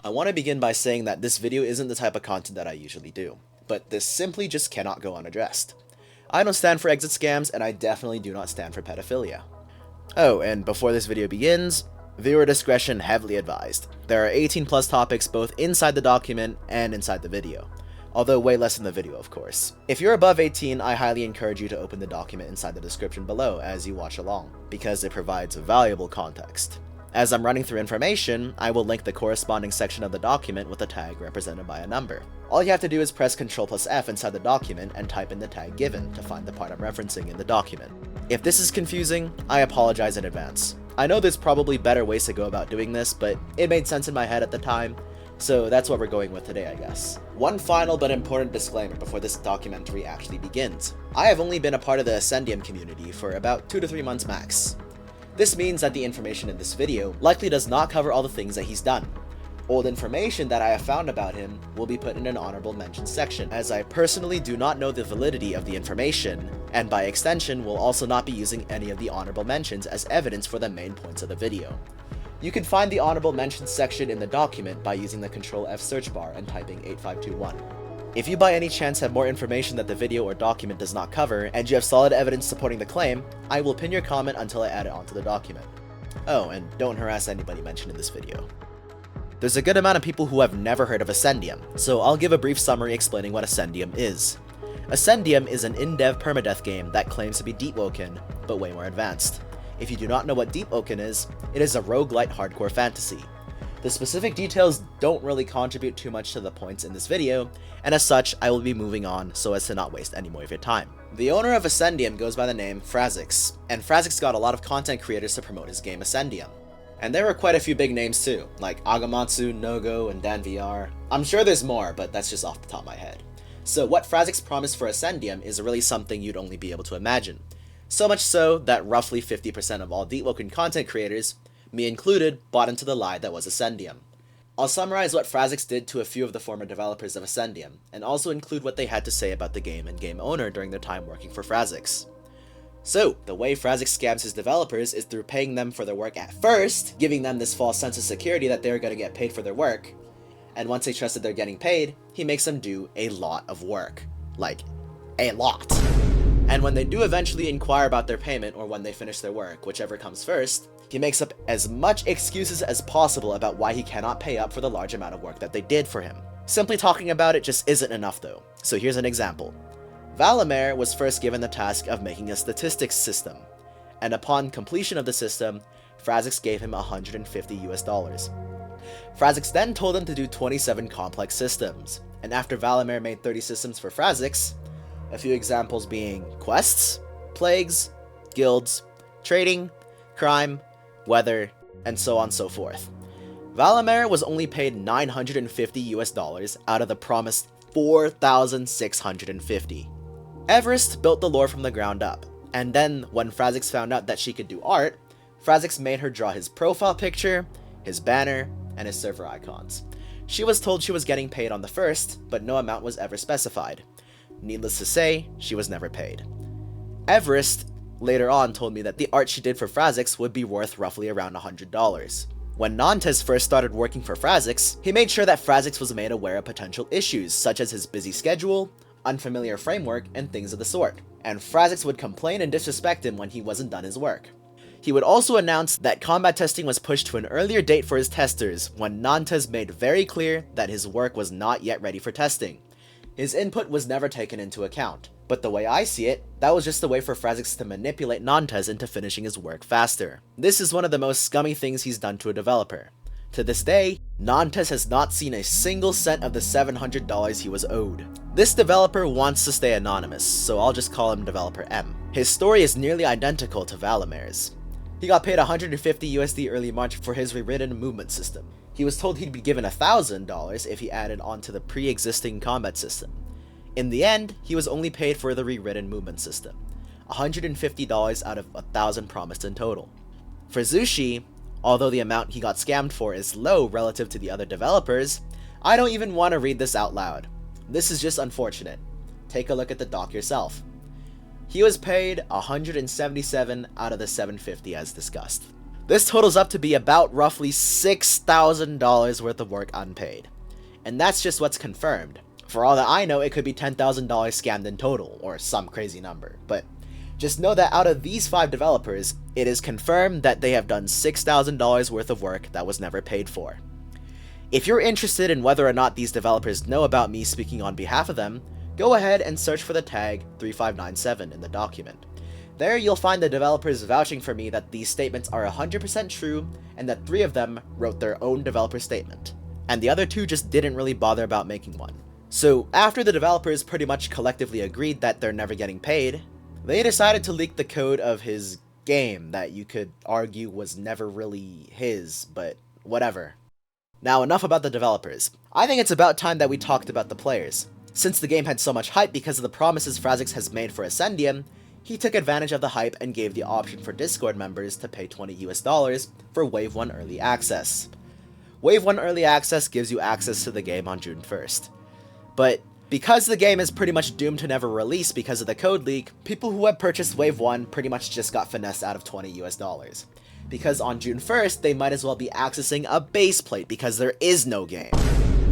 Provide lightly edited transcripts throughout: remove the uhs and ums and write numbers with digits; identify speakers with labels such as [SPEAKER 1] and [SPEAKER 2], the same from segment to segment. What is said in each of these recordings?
[SPEAKER 1] I want to begin by saying that this video isn't the type of content that I usually do, but this simply just cannot go unaddressed. I don't stand for exit scams, and I definitely do not stand for pedophilia. Oh, and before this video begins, viewer discretion heavily advised. There are 18 plus topics both inside the document and inside the video, although way less in the video, of course. If you're above 18, I highly encourage you to open the document inside the description below as you watch along, because it provides valuable context. As I'm running through information, I will link the corresponding section of the document with a tag represented by a number. All you have to do is press Ctrl+F inside the document and type in the tag given to find the part I'm referencing in the document. If this is confusing, I apologize in advance. I know there's probably better ways to go about doing this, but it made sense in my head at the time, so that's what we're going with today, I guess. One final but important disclaimer before this documentary actually begins. I have only been a part of the Ascendium community for about 2 to 3 months max. This means that the information in this video likely does not cover all the things that he's done. Old information that I have found about him will be put in an honorable mention section, as I personally do not know the validity of the information, and by extension will also not be using any of the honorable mentions as evidence for the main points of the video. You can find the honorable mentions section in the document by using the Ctrl+F search bar and typing 8521. If you by any chance have more information that the video or document does not cover, and you have solid evidence supporting the claim, I will pin your comment until I add it onto the document. Oh, and don't harass anybody mentioned in this video. There's a good amount of people who have never heard of Ascendium, so I'll give a brief summary explaining what Ascendium is. Ascendium is an in-dev permadeath game that claims to be Deepwoken, but way more advanced. If you do not know what Deepwoken is, it is a roguelite hardcore fantasy. The specific details don't really contribute too much to the points in this video, and as such, I will be moving on so as to not waste any more of your time. The owner of Ascendium goes by the name Frazix, and Frazix got a lot of content creators to promote his game Ascendium. And there were quite a few big names too, like Agamatsu, Nogo, and DanVR. I'm sure there's more, but that's just off the top of my head. So what Frazix promised for Ascendium is really something you'd only be able to imagine. So much so that roughly 50% of all Deepwoken content creators, me included, bought into the lie that was Ascendium. I'll summarize what Frazix did to a few of the former developers of Ascendium, and also include what they had to say about the game and game owner during their time working for Frazix. So, the way Frazix scams his developers is through paying them for their work at first, giving them this false sense of security that they're going to get paid for their work, and once they trust that they're getting paid, he makes them do a lot of work. Like, a lot. And when they do eventually inquire about their payment or when they finish their work, whichever comes first, he makes up as much excuses as possible about why he cannot pay up for the large amount of work that they did for him. Simply talking about it just isn't enough though. So here's an example. Valamir was first given the task of making a statistics system, and upon completion of the system, Frazix gave him $150 US. Frazix then told him to do 27 complex systems, and after Valamir made 30 systems for Frazix, a few examples being quests, plagues, guilds, trading, crime, weather, and so on and so forth. Valamir was only paid $950 out of the promised 4,650. Everest built the lore from the ground up, and then when Frazix found out that she could do art, Frazix made her draw his profile picture, his banner, and his server icons. She was told she was getting paid on the first, but no amount was ever specified. Needless to say, she was never paid. Everest later on told me that the art she did for Frazix would be worth roughly around $100. When Nantes first started working for Frazix, he made sure that Frazix was made aware of potential issues such as his busy schedule, unfamiliar framework, and things of the sort, and Frazix would complain and disrespect him when he wasn't done his work. He would also announce that combat testing was pushed to an earlier date for his testers when Nantes made very clear that his work was not yet ready for testing. His input was never taken into account, but the way I see it, that was just a way for Frazix to manipulate Nantes into finishing his work faster. This is one of the most scummy things he's done to a developer. To this day, Nantes has not seen a single cent of the $700 he was owed. This developer wants to stay anonymous, so I'll just call him Developer M. His story is nearly identical to Valamir's. He got paid $150 USD early March for his rewritten movement system. He was told he'd be given $1,000 if he added on to the pre-existing combat system. In the end, he was only paid for the rewritten movement system, $150 out of $1,000 promised in total. For Zushi, although the amount he got scammed for is low relative to the other developers, I don't even want to read this out loud. This is just unfortunate. Take a look at the doc yourself. He was paid $177 out of the $750 as discussed. This totals up to be about roughly $6,000 worth of work unpaid. And that's just what's confirmed. For all that I know, it could be $10,000 scammed in total, or some crazy number. But just know that out of these 5 developers, it is confirmed that they have done $6,000 worth of work that was never paid for. If you're interested in whether or not these developers know about me speaking on behalf of them, go ahead and search for the tag 3597 in the document. There you'll find the developers vouching for me that these statements are 100% true, and that 3 of them wrote their own developer statement, and the other 2 just didn't really bother about making one. So after the developers pretty much collectively agreed that they're never getting paid, they decided to leak the code of his game that you could argue was never really his, but whatever. Now enough about the developers. I think it's about time that we talked about the players. Since the game had so much hype because of the promises Frazix has made for Ascendium, he took advantage of the hype and gave the option for Discord members to pay $20 for Wave 1 Early Access. Wave 1 Early Access gives you access to the game on June 1st. But because the game is pretty much doomed to never release because of the code leak, people who have purchased Wave 1 pretty much just got finessed out of $20. Because on June 1st, they might as well be accessing a base plate because there is no game.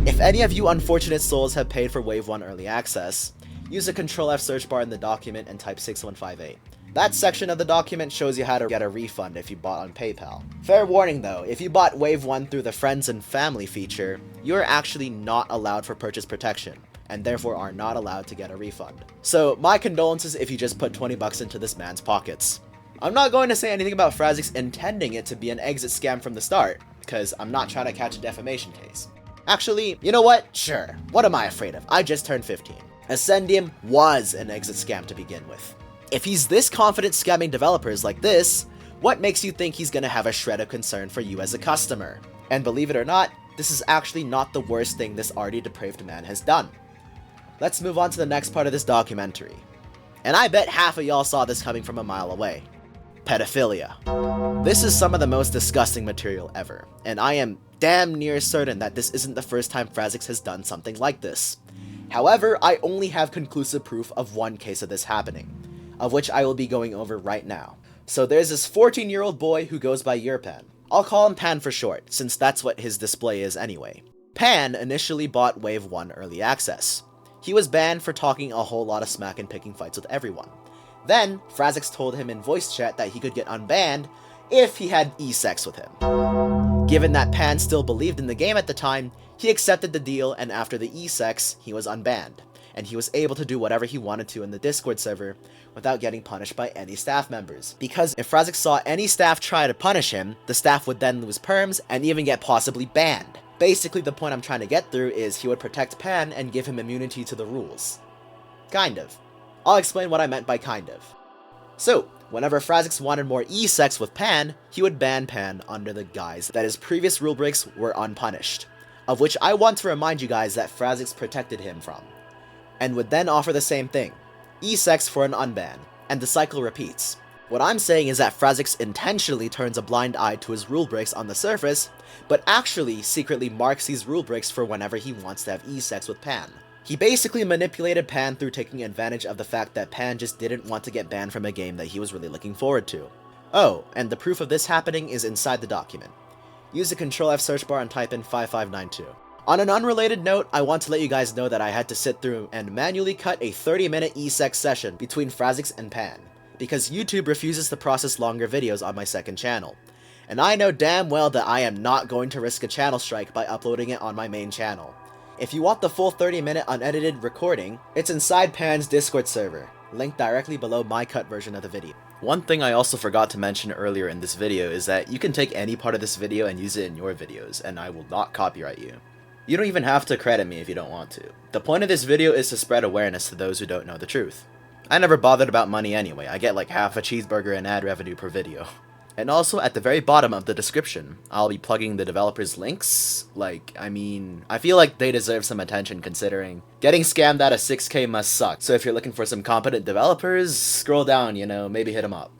[SPEAKER 1] If any of you unfortunate souls have paid for Wave 1 Early Access, use the Ctrl+F search bar in the document and type 6158. That section of the document shows you how to get a refund if you bought on PayPal. Fair warning though, if you bought Wave 1 through the Friends and Family feature, you are actually not allowed for purchase protection, and therefore are not allowed to get a refund. So my condolences if you just put 20 bucks into this man's pockets. I'm not going to say anything about Frazix intending it to be an exit scam from the start, because I'm not trying to catch a defamation case. Actually, you know what? Sure, what am I afraid of? I just turned 15. Ascendium was an exit scam to begin with. If he's this confident scamming developers like this, what makes you think he's gonna have a shred of concern for you as a customer? And believe it or not, this is actually not the worst thing this already depraved man has done. Let's move on to the next part of this documentary. And I bet half of y'all saw this coming from a mile away. Pedophilia. This is some of the most disgusting material ever, and I am damn near certain that this isn't the first time Frazix has done something like this. However, I only have conclusive proof of one case of this happening, of which I will be going over right now. So there's this 14-year-old boy who goes by Pan. I'll call him Pan for short, since that's what his display is anyway. Pan initially bought Wave 1 Early Access. He was banned for talking a whole lot of smack and picking fights with everyone. Then, Frazix told him in voice chat that he could get unbanned if he had e-sex with him. Given that Pan still believed in the game at the time, he accepted the deal, and after the e-sex, he was unbanned, and he was able to do whatever he wanted to in the Discord server without getting punished by any staff members. Because if Frazix saw any staff try to punish him, the staff would then lose perms and even get possibly banned. Basically, the point I'm trying to get through is he would protect Pan and give him immunity to the rules. Kind of. I'll explain what I meant by kind of. So, whenever Frazix wanted more e-sex with Pan, he would ban Pan under the guise that his previous rule breaks were unpunished, of which I want to remind you guys that Frazix protected him from, and would then offer the same thing, e-sex for an unban, and the cycle repeats. What I'm saying is that Frazix intentionally turns a blind eye to his rule breaks on the surface, but actually secretly marks these rule breaks for whenever he wants to have e-sex with Pan. He basically manipulated Pan through taking advantage of the fact that Pan just didn't want to get banned from a game that he was really looking forward to. Oh, and the proof of this happening is inside the document. Use the Ctrl+F search bar and type in 5592. On an unrelated note, I want to let you guys know that I had to sit through and manually cut a 30-minute e-sex session between Frazix and Pan, because YouTube refuses to process longer videos on my second channel. And I know damn well that I am not going to risk a channel strike by uploading it on my main channel. If you want the full 30-minute unedited recording, it's inside Pan's Discord server, linked directly below my cut version of the video. One thing I also forgot to mention earlier in this video is that you can take any part of this video and use it in your videos, and I will not copyright you. You don't even have to credit me if you don't want to. The point of this video is to spread awareness to those who don't know the truth. I never bothered about money anyway, I get like half a cheeseburger in ad revenue per video. And also, at the very bottom of the description, I'll be plugging the developers' links. I feel like they deserve some attention considering getting scammed out of 6K must suck. So if you're looking for some competent developers, scroll down, maybe hit them up.